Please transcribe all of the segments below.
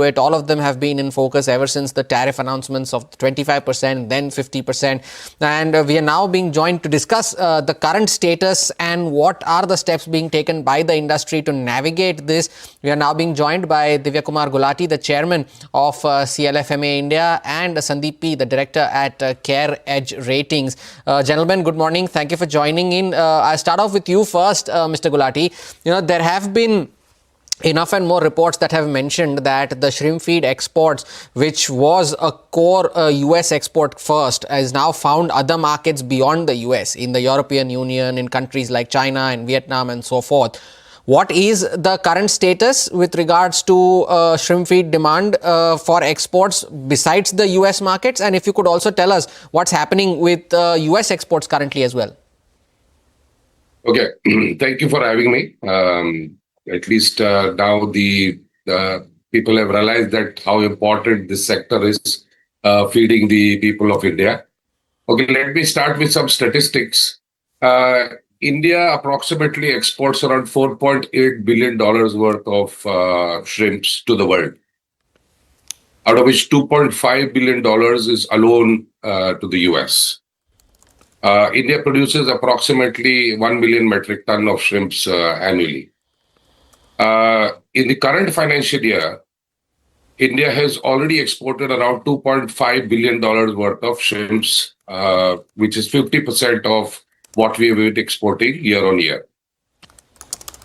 it. All of them have been in focus ever since the tariff announcements of 25%, then 50%. And we are now being joined to discuss the current status and what are the steps being taken by the industry to navigate this. We are now being joined by Divya Kumar Gulati, the chairman of CLFMA India, and Sandeep P, the director at CareEdge Ratings. Gentlemen, good morning. Thank you for joining in. I'll start off with you first, Mr. Gulati. There have been enough and more reports that have mentioned that the shrimp feed exports, which was a core US export first, has now found other markets beyond the US, in the European Union, in countries like China and Vietnam and so forth. What is the current status with regards to shrimp feed demand for exports besides the US markets? And if you could also tell us what's happening with US exports currently as well. Okay, thank you for having me. At least now the people have realized that how important this sector is feeding the people of India. Okay, let me start with some statistics. India approximately exports around $4.8 billion worth of shrimps to the world, out of which $2.5 billion is alone to the US. India produces approximately 1 million metric ton of shrimps annually. In the current financial year, India has already exported around $2.5 billion worth of shrimps, which is 50% of what we have been exporting year on year.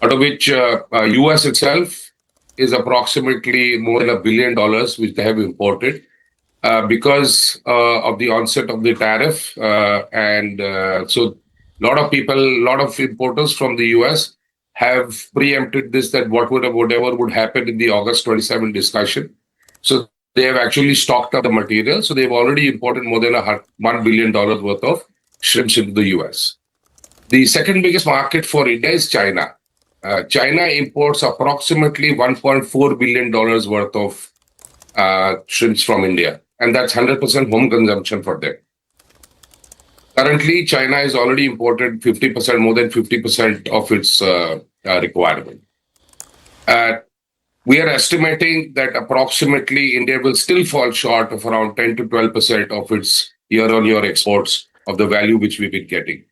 Out of which US itself is approximately more than $1 billion, which they have imported because of the onset of the tariff. So a lot of importers from the US have preempted this, that whatever would happen in the August 27 discussion. So they have actually stocked up the material. So they've already imported more than $1 billion worth of shrimps into the US. The second biggest market for India is China. China imports approximately $1.4 billion worth of shrimps from India. And that's 100% home consumption for them. Currently, China has already imported 50%, more than 50% of its requirement. We are estimating that approximately India will still fall short of around 10 to 12% of its year-on-year exports of the value which we've been getting.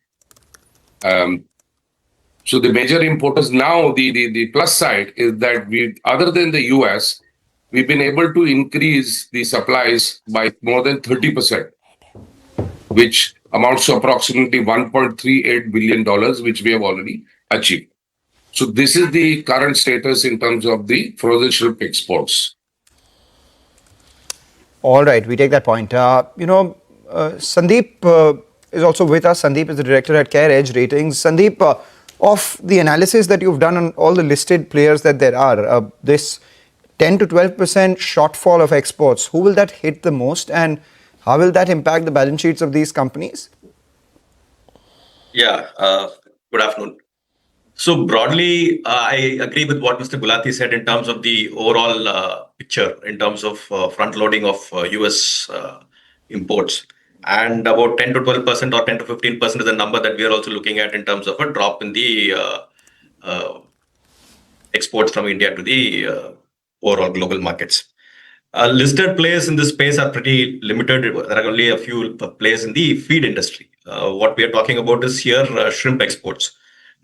So the major importers now, the plus side is that other than the US, we've been able to increase the supplies by more than 30%, which amounts to approximately $1.38 billion, which we have already achieved. So this is the current status in terms of the frozen shrimp exports. All right, we take that point. Sandeep is also with us. Sandeep is the director at CareEdge Ratings. Sandeep, of the analysis that you've done on all the listed players that there are, this 10 to 12% shortfall of exports, who will that hit the most, and how will that impact the balance sheets of these companies? Yeah, good afternoon. So broadly, I agree with what Mr. Gulati said in terms of the overall picture, in terms of front loading of US imports. And about 10 to 12% or 10 to 15% is the number that we are also looking at in terms of a drop in the exports from India to the overall global markets. Listed players in this space are pretty limited. There are only a few players in the feed industry. What we are talking about is here shrimp exports,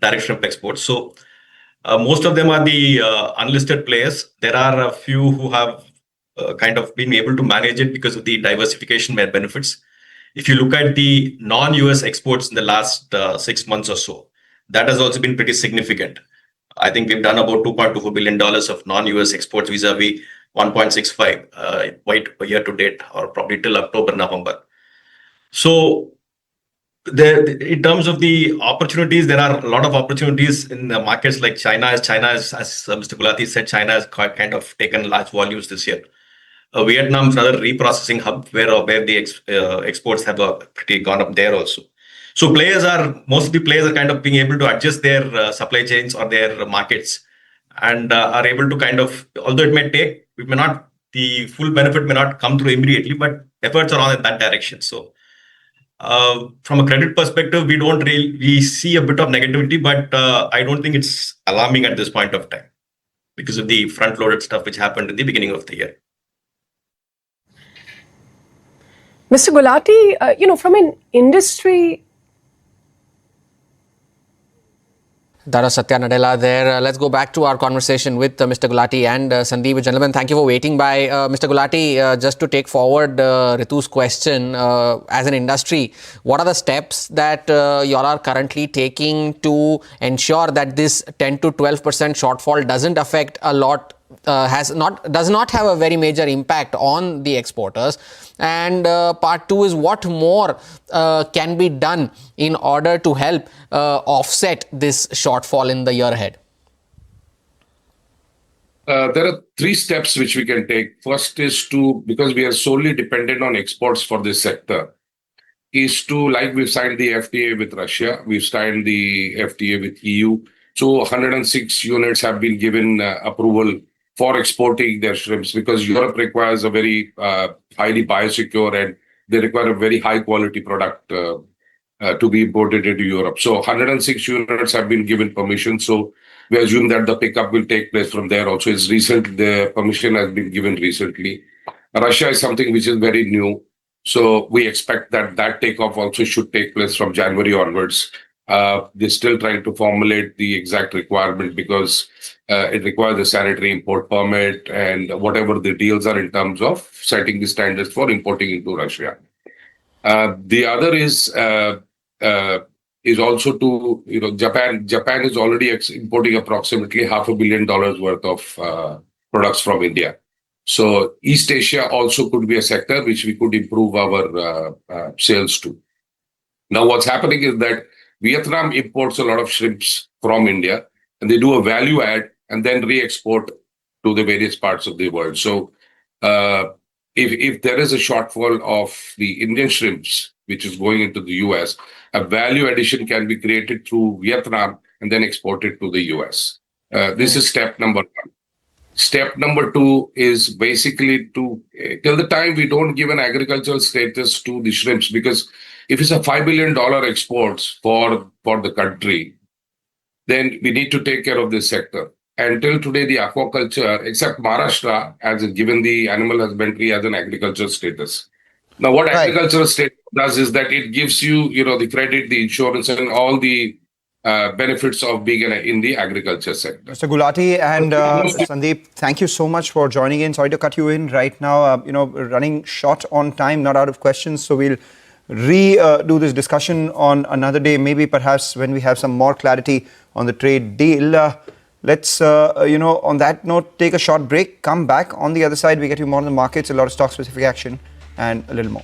direct shrimp exports. So most of them are the unlisted players. There are a few who have kind of been able to manage it because of the diversification benefits. If you look at the non-US exports in the last 6 months or so, that has also been pretty significant. I think we've done about $2.24 billion of non-US exports vis-a-vis 1.65 quite year to date, or probably till October, November. So in terms of the opportunities, there are a lot of opportunities in the markets like China. As Mr. Gulati said, China has kind of taken large volumes this year. Vietnam is another reprocessing hub where the exports have pretty gone up there also. So most of the players are kind of being able to adjust their supply chains or their markets, and are able to kind of, although the full benefit may not come through immediately, but efforts are on in that direction. So from a credit perspective, we see a bit of negativity, but I don't think it's alarming at this point of time, because of the front-loaded stuff which happened in the beginning of the year. Mr. Gulati, from an industry. That was Satya Nadella there. Let's go back to our conversation with Mr. Gulati and Sandeep. Gentlemen, thank you for waiting by. Mr. Gulati, just to take forward Ritu's question, as an industry, what are the steps that you all are currently taking to ensure that this 10 to 12% shortfall doesn't affect a lot, does not have a very major impact on the exporters? And part two is, what more can be done in order to help offset this shortfall in the year ahead? There are three steps which we can take. First is to, because we are solely dependent on exports for this sector, is to, like we've signed the FTA with Russia, we've signed the FTA with EU. So 106 units have been given approval for exporting their shrimps, because Europe requires a very highly biosecure, and they require a very high quality product to be imported into Europe. So 106 units have been given permission. So we assume that the pickup will take place from there also. It's recent, the permission has been given recently. Russia is something which is very new. So we expect that that takeoff also should take place from January onwards. They're still trying to formulate the exact requirement, because it requires a sanitary import permit and whatever the deals are in terms of setting the standards for importing into Russia. The other is also to, Japan. Japan is already importing approximately $500 million worth of products from India. So East Asia also could be a sector which we could improve our sales to. Now, what's happening is that Vietnam imports a lot of shrimps from India, and they do a value add and then re-export to the various parts of the world. So if there is a shortfall of the Indian shrimps, which is going into the US, a value addition can be created through Vietnam and then exported to the US. This is step number one. Step number two is basically to, till the time we don't give an agricultural status to the shrimps, because if it's a $5 billion exports for the country, then we need to take care of this sector. Until today, the aquaculture, except Maharashtra, has given the animal husbandry as an agricultural status. Now, what agricultural status does is that it gives you, the credit, the insurance, and all the benefits of being in the agriculture sector. Mr. Gulati and Sandeep, thank you so much for joining in. Sorry to cut you in right now. Running short on time, not out of questions. So we'll do this discussion on another day, maybe perhaps when we have some more clarity on the trade deal. Let's, on that note, take a short break, come back. On the other side, we get you more on the markets, a lot of stock-specific action, and a little more.